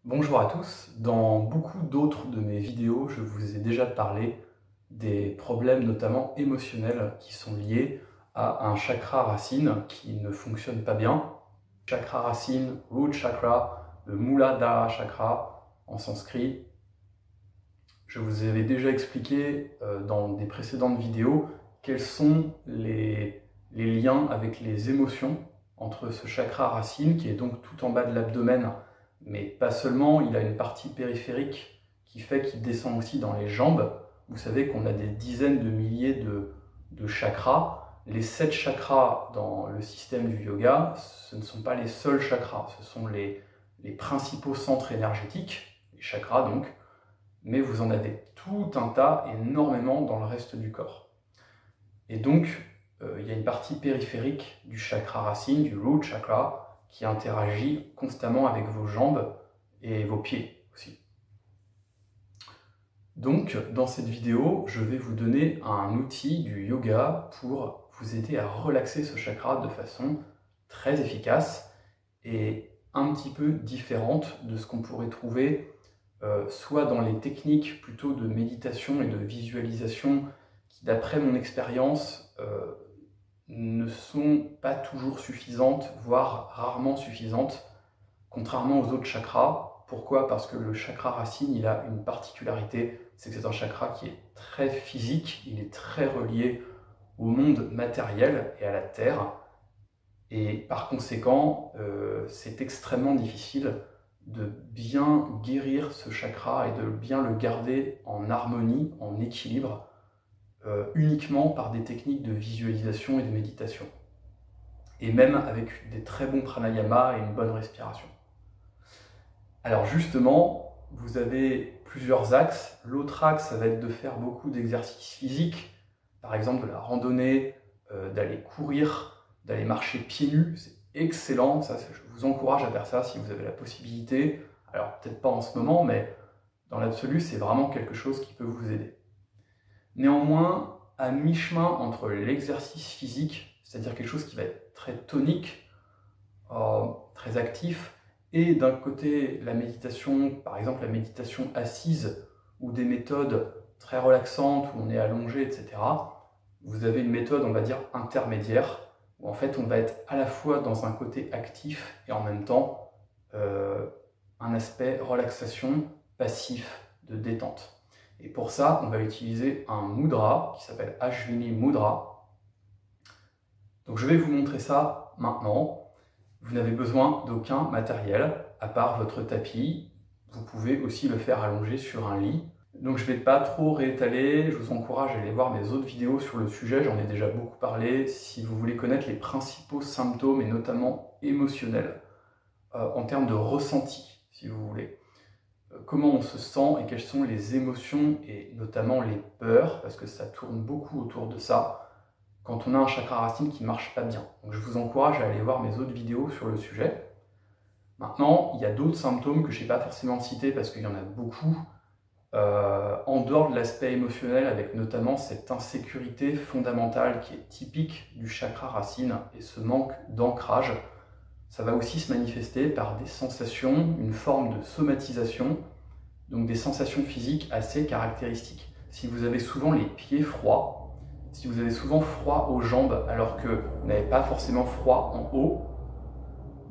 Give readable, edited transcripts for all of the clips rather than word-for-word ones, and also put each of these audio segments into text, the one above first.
Bonjour à tous, dans beaucoup d'autres de mes vidéos, je vous ai déjà parlé des problèmes notamment émotionnels qui sont liés à un chakra racine qui ne fonctionne pas bien. Chakra racine, root chakra, le Muladhara chakra en sanskrit. Je vous avais déjà expliqué dans des précédentes vidéos quels sont les liens avec les émotions entre ce chakra racine qui est donc tout en bas de l'abdomen, mais pas seulement, il a une partie périphérique qui fait qu'il descend aussi dans les jambes. Vous savez qu'on a des dizaines de milliers de chakras. Les 7 chakras dans le système du yoga, ce ne sont pas les seuls chakras, ce sont les principaux centres énergétiques, les chakras donc, mais vous en avez tout un tas, énormément dans le reste du corps. Et donc, il y a une partie périphérique du chakra racine, du root chakra, qui interagit constamment avec vos jambes et vos pieds aussi. Donc, dans cette vidéo, je vais vous donner un outil du yoga pour vous aider à relaxer ce chakra de façon très efficace et un petit peu différente de ce qu'on pourrait trouver soit dans les techniques plutôt de méditation et de visualisation qui, d'après mon expérience, ne sont pas toujours suffisantes, voire rarement suffisantes, contrairement aux autres chakras. Pourquoi? Parce que le chakra racine, il a une particularité, c'est que c'est un chakra qui est très physique, il est très relié au monde matériel et à la terre, et par conséquent, c'est extrêmement difficile de bien guérir ce chakra et de bien le garder en harmonie, en équilibre, uniquement par des techniques de visualisation et de méditation. Et même avec des très bons pranayama et une bonne respiration. Alors justement, vous avez plusieurs axes. L'autre axe, ça va être de faire beaucoup d'exercices physiques, par exemple de la randonnée, d'aller courir, d'aller marcher pieds nus. C'est excellent, ça, je vous encourage à faire ça si vous avez la possibilité. Alors peut-être pas en ce moment, mais dans l'absolu, c'est vraiment quelque chose qui peut vous aider. Néanmoins, à mi-chemin entre l'exercice physique, c'est-à-dire quelque chose qui va être très tonique, très actif, et d'un côté la méditation, par exemple la méditation assise, ou des méthodes très relaxantes, où on est allongé, etc., vous avez une méthode, on va dire, intermédiaire, où en fait on va être à la fois dans un côté actif et en même temps un aspect relaxation, passif, de détente. Et pour ça, on va utiliser un mudra qui s'appelle Ashwini Mudra. Donc je vais vous montrer ça maintenant. Vous n'avez besoin d'aucun matériel, à part votre tapis. Vous pouvez aussi le faire allongé sur un lit. Donc je ne vais pas trop réétaler, je vous encourage à aller voir mes autres vidéos sur le sujet, j'en ai déjà beaucoup parlé. Si vous voulez connaître les principaux symptômes, et notamment émotionnels, en termes de ressenti, si vous voulez. Comment on se sent et quelles sont les émotions, et notamment les peurs, parce que ça tourne beaucoup autour de ça, quand on a un chakra racine qui ne marche pas bien. Donc je vous encourage à aller voir mes autres vidéos sur le sujet. Maintenant, il y a d'autres symptômes que je n'ai pas forcément cités parce qu'il y en a beaucoup, en dehors de l'aspect émotionnel, avec notamment cette insécurité fondamentale qui est typique du chakra racine et ce manque d'ancrage. Ça va aussi se manifester par des sensations, une forme de somatisation, donc des sensations physiques assez caractéristiques. Si vous avez souvent les pieds froids, si vous avez souvent froid aux jambes alors que vous n'avez pas forcément froid en haut,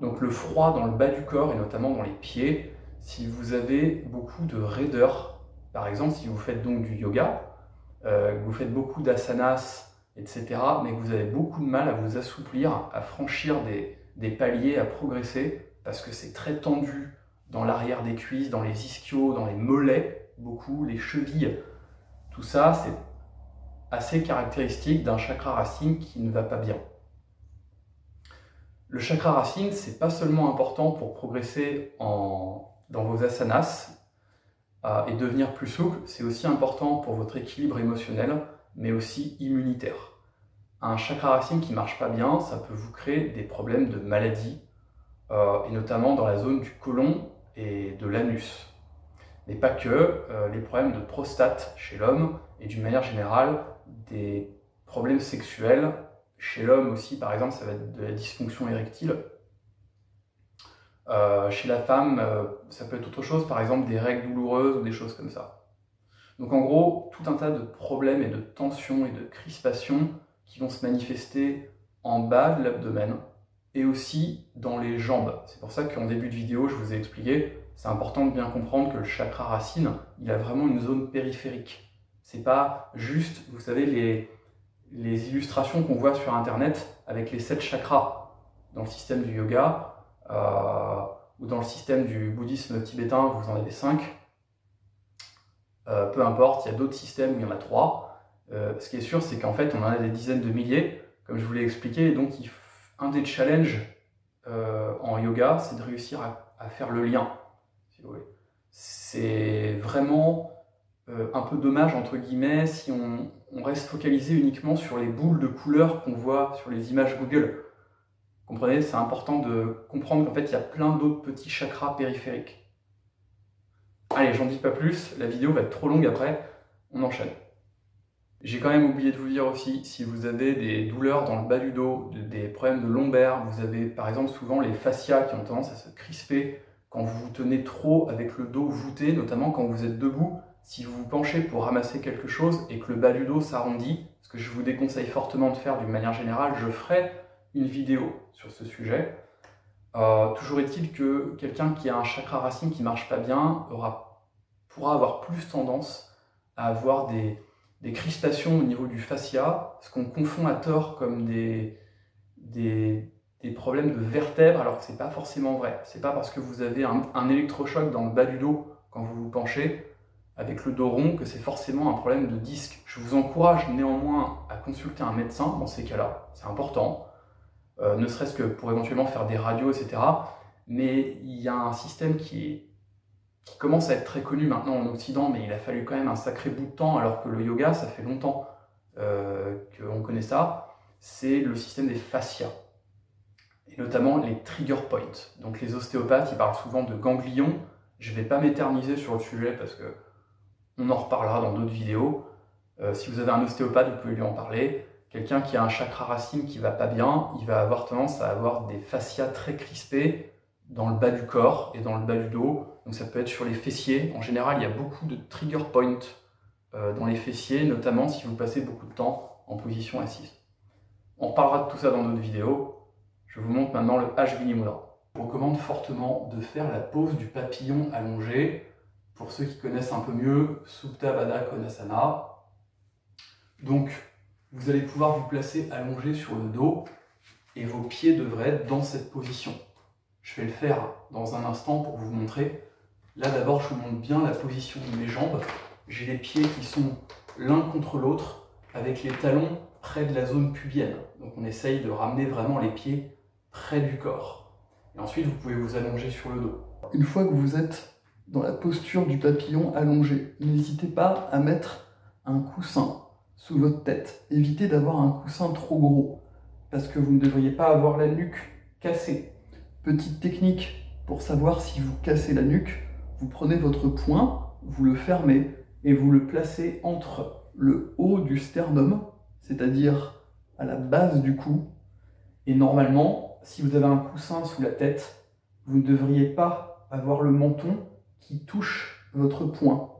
donc le froid dans le bas du corps et notamment dans les pieds, si vous avez beaucoup de raideur, par exemple si vous faites donc du yoga, que vous faites beaucoup d'asanas, etc., mais que vous avez beaucoup de mal à vous assouplir, à franchir des paliers, à progresser, parce que c'est très tendu dans l'arrière des cuisses, dans les ischios, dans les mollets, beaucoup, les chevilles. Tout ça, c'est assez caractéristique d'un chakra racine qui ne va pas bien. Le chakra racine, c'est pas seulement important pour progresser dans vos asanas et devenir plus souple, c'est aussi important pour votre équilibre émotionnel, mais aussi immunitaire. Un chakra racine qui ne marche pas bien, ça peut vous créer des problèmes de maladie, et notamment dans la zone du côlon et de l'anus. Mais pas que, les problèmes de prostate chez l'homme, et d'une manière générale, des problèmes sexuels. Chez l'homme aussi, par exemple, ça va être de la dysfonction érectile. Chez la femme, ça peut être autre chose, par exemple des règles douloureuses ou des choses comme ça. Donc en gros, tout un tas de problèmes et de tensions et de crispations qui vont se manifester en bas de l'abdomen et aussi dans les jambes. C'est pour ça qu'en début de vidéo, je vous ai expliqué, c'est important de bien comprendre que le chakra racine, il a vraiment une zone périphérique. C'est pas juste, vous savez, les illustrations qu'on voit sur Internet avec les 7 chakras dans le système du yoga ou dans le système du bouddhisme tibétain, vous en avez 5. Peu importe, il y a d'autres systèmes où il y en a 3. Ce qui est sûr, c'est qu'en fait, on en a des dizaines de milliers, comme je vous l'ai expliqué. Et donc, un des challenges en yoga, c'est de réussir à faire le lien, si vous voulez. C'est vraiment un peu dommage, entre guillemets, si on reste focalisé uniquement sur les boules de couleurs qu'on voit sur les images Google. Vous comprenez, c'est important de comprendre qu'en fait, il y a plein d'autres petits chakras périphériques. Allez, j'en dis pas plus, la vidéo va être trop longue après, on enchaîne. J'ai quand même oublié de vous dire aussi, si vous avez des douleurs dans le bas du dos, des problèmes de lombaire, vous avez par exemple souvent les fascias qui ont tendance à se crisper quand vous vous tenez trop avec le dos voûté, notamment quand vous êtes debout, si vous vous penchez pour ramasser quelque chose et que le bas du dos s'arrondit, ce que je vous déconseille fortement de faire d'une manière générale, je ferai une vidéo sur ce sujet. Toujours est-il que quelqu'un qui a un chakra racine qui ne marche pas bien pourra avoir plus tendance à avoir des crispations au niveau du fascia, ce qu'on confond à tort comme des problèmes de vertèbres, alors que ce n'est pas forcément vrai. Ce n'est pas parce que vous avez un électrochoc dans le bas du dos quand vous vous penchez avec le dos rond que c'est forcément un problème de disque. Je vous encourage néanmoins à consulter un médecin dans ces cas-là, c'est important. Ne serait-ce que pour éventuellement faire des radios, etc. Mais il y a un système qui commence à être très connu maintenant en Occident, mais il a fallu quand même un sacré bout de temps, alors que le yoga, ça fait longtemps qu'on connaît ça, c'est le système des fascias, et notamment les trigger points. Donc les ostéopathes, ils parlent souvent de ganglions. Je ne vais pas m'éterniser sur le sujet parce que on en reparlera dans d'autres vidéos. Si vous avez un ostéopathe, vous pouvez lui en parler. Quelqu'un qui a un chakra racine qui ne va pas bien, il va avoir tendance à avoir des fascias très crispés dans le bas du corps et dans le bas du dos. Donc ça peut être sur les fessiers. En général, il y a beaucoup de trigger points dans les fessiers, notamment si vous passez beaucoup de temps en position assise. On reparlera de tout ça dans d'autres vidéos. Je vous montre maintenant le H-Vini Mudra. Je vous recommande fortement de faire la pose du papillon allongé. Pour ceux qui connaissent un peu mieux, Supta Baddha Konasana. Donc, vous allez pouvoir vous placer allongé sur le dos et vos pieds devraient être dans cette position. Je vais le faire dans un instant pour vous montrer. Là d'abord, je vous montre bien la position de mes jambes. J'ai les pieds qui sont l'un contre l'autre avec les talons près de la zone pubienne. Donc on essaye de ramener vraiment les pieds près du corps. Et ensuite, vous pouvez vous allonger sur le dos. Une fois que vous êtes dans la posture du papillon allongé, n'hésitez pas à mettre un coussin sous votre tête. Évitez d'avoir un coussin trop gros, parce que vous ne devriez pas avoir la nuque cassée. Petite technique pour savoir si vous cassez la nuque, vous prenez votre poing, vous le fermez et vous le placez entre le haut du sternum, c'est-à-dire à la base du cou. Et normalement, si vous avez un coussin sous la tête, vous ne devriez pas avoir le menton qui touche votre poing.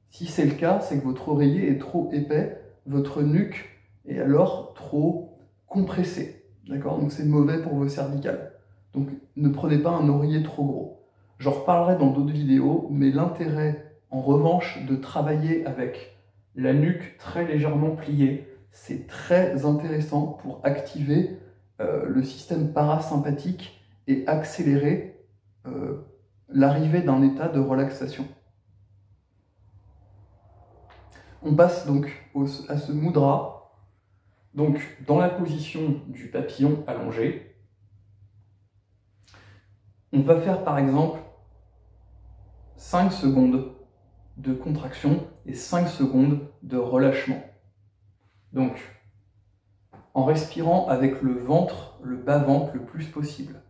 Si c'est le cas, c'est que votre oreiller est trop épais, votre nuque est alors trop compressée. D'accord? Donc c'est mauvais pour vos cervicales. Donc ne prenez pas un oreiller trop gros. J'en reparlerai dans d'autres vidéos, mais l'intérêt en revanche de travailler avec la nuque très légèrement pliée, c'est très intéressant pour activer le système parasympathique et accélérer l'arrivée d'un état de relaxation. On passe donc à ce mudra, donc dans la position du papillon allongé. On va faire par exemple 5 secondes de contraction et 5 secondes de relâchement. Donc, en respirant avec le ventre, le bas-ventre le plus possible.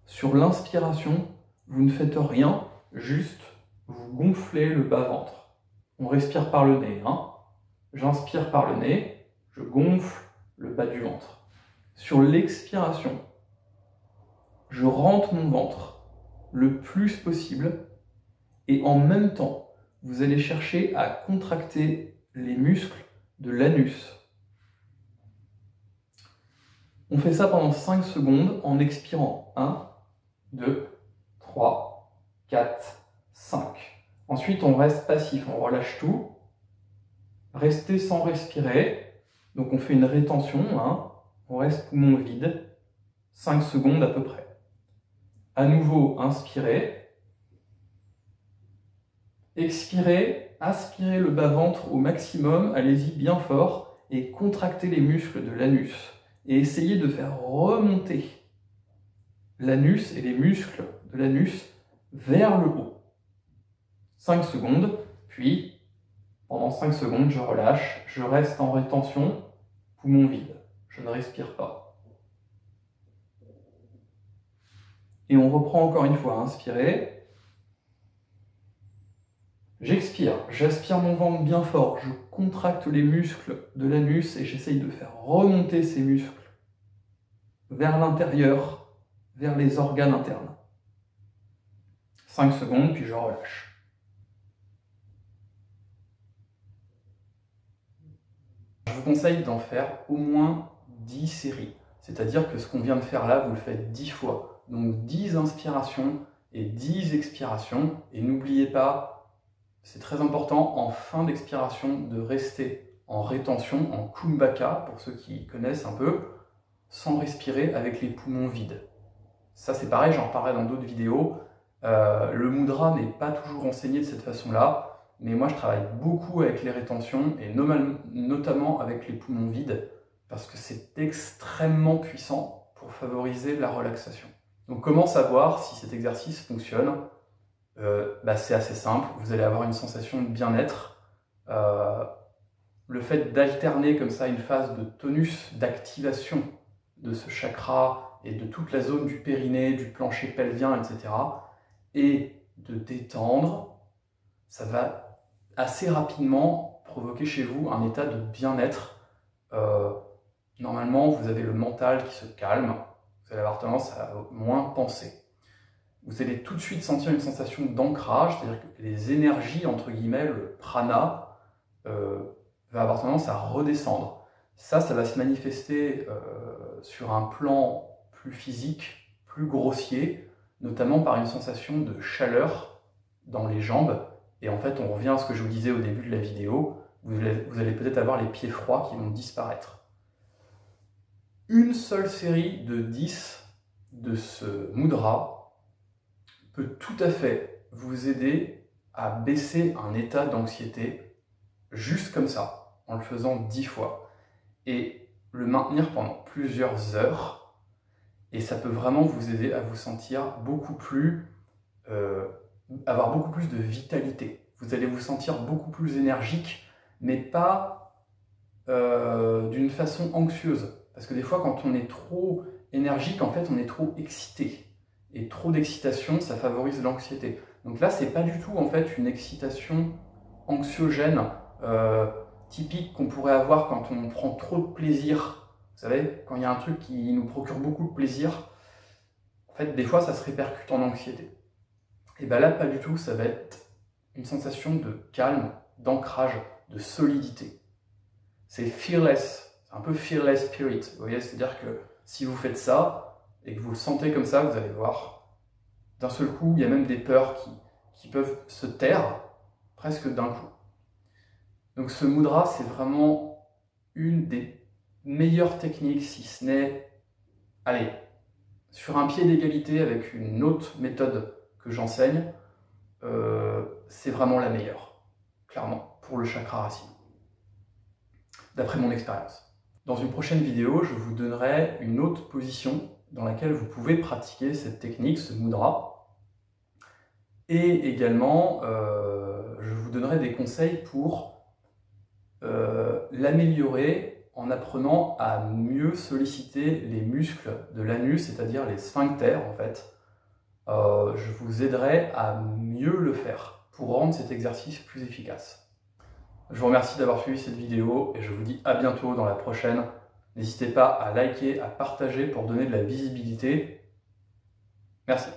Sur l'inspiration, vous ne faites rien, juste vous gonflez le bas-ventre. On respire par le nez. Hein. J'inspire par le nez, je gonfle le bas du ventre. Sur l'expiration, je rentre mon ventre le plus possible et en même temps, vous allez chercher à contracter les muscles de l'anus. On fait ça pendant 5 secondes en expirant. 1, 2, 3, 4, 5. Ensuite, on reste passif, on relâche tout. Restez sans respirer. Donc on fait une rétention, hein. On reste poumon vide. 5 secondes à peu près. À nouveau, inspirez. Expirez, aspirez le bas-ventre au maximum, allez-y bien fort, et contractez les muscles de l'anus. Et essayez de faire remonter l'anus et les muscles de l'anus vers le haut. 5 secondes, puis pendant 5 secondes, je relâche, je reste en rétention, poumon vide, je ne respire pas. Et on reprend encore une fois, inspirez. J'expire, j'aspire mon ventre bien fort, je contracte les muscles de l'anus et j'essaye de faire remonter ces muscles vers l'intérieur, vers les organes internes. 5 secondes, puis je relâche. Je vous conseille d'en faire au moins 10 séries. C'est-à-dire que ce qu'on vient de faire là, vous le faites 10 fois. Donc 10 inspirations et 10 expirations. Et n'oubliez pas, c'est très important en fin d'expiration de rester en rétention, en kumbhaka, pour ceux qui connaissent un peu, sans respirer avec les poumons vides. Ça c'est pareil, j'en reparlerai dans d'autres vidéos. Le mudra n'est pas toujours enseigné de cette façon-là, mais moi je travaille beaucoup avec les rétentions et notamment avec les poumons vides parce que c'est extrêmement puissant pour favoriser la relaxation. Donc comment savoir si cet exercice fonctionne? C'est assez simple, vous allez avoir une sensation de bien-être. Le fait d'alterner comme ça une phase de tonus, d'activation de ce chakra et de toute la zone du périnée, du plancher pelvien, etc. et de détendre, ça va assez rapidement provoquer chez vous un état de bien-être. Normalement, vous avez le mental qui se calme, vous allez avoir tendance à moins penser. Vous allez tout de suite sentir une sensation d'ancrage, c'est-à-dire que les énergies, entre guillemets, le prana, va avoir tendance à redescendre. Ça va se manifester sur un plan plus physique, plus grossier, notamment par une sensation de chaleur dans les jambes. Et en fait, on revient à ce que je vous disais au début de la vidéo, vous allez peut-être avoir les pieds froids qui vont disparaître. Une seule série de 10 de ce mudra peut tout à fait vous aider à baisser un état d'anxiété juste comme ça, en le faisant 10 fois, et le maintenir pendant plusieurs heures, et ça peut vraiment vous aider à vous sentir beaucoup plus, avoir beaucoup plus de vitalité. Vous allez vous sentir beaucoup plus énergique, mais pas d'une façon anxieuse, parce que des fois quand on est trop énergique, en fait on est trop excité. Et trop d'excitation, ça favorise l'anxiété. Donc là, c'est pas du tout en fait une excitation anxiogène typique qu'on pourrait avoir quand on prend trop de plaisir. Vous savez, quand il y a un truc qui nous procure beaucoup de plaisir, en fait, des fois, ça se répercute en anxiété. Et bien là, pas du tout, ça va être une sensation de calme, d'ancrage, de solidité. C'est fearless, c'est un peu fearless spirit, vous voyez, c'est-à-dire que si vous faites ça, et que vous le sentez comme ça, vous allez voir, d'un seul coup, il y a même des peurs qui peuvent se taire presque d'un coup. Donc ce mudra, c'est vraiment une des meilleures techniques, si ce n'est, allez, sur un pied d'égalité avec une autre méthode que j'enseigne, c'est vraiment la meilleure, clairement, pour le chakra racine, d'après mon expérience. Dans une prochaine vidéo, je vous donnerai une autre position dans laquelle vous pouvez pratiquer cette technique, ce mudra. Et également, je vous donnerai des conseils pour l'améliorer en apprenant à mieux solliciter les muscles de l'anus, c'est-à-dire les sphincters en fait. Je vous aiderai à mieux le faire pour rendre cet exercice plus efficace. Je vous remercie d'avoir suivi cette vidéo et je vous dis à bientôt dans la prochaine. N'hésitez pas à liker, à partager pour donner de la visibilité. Merci.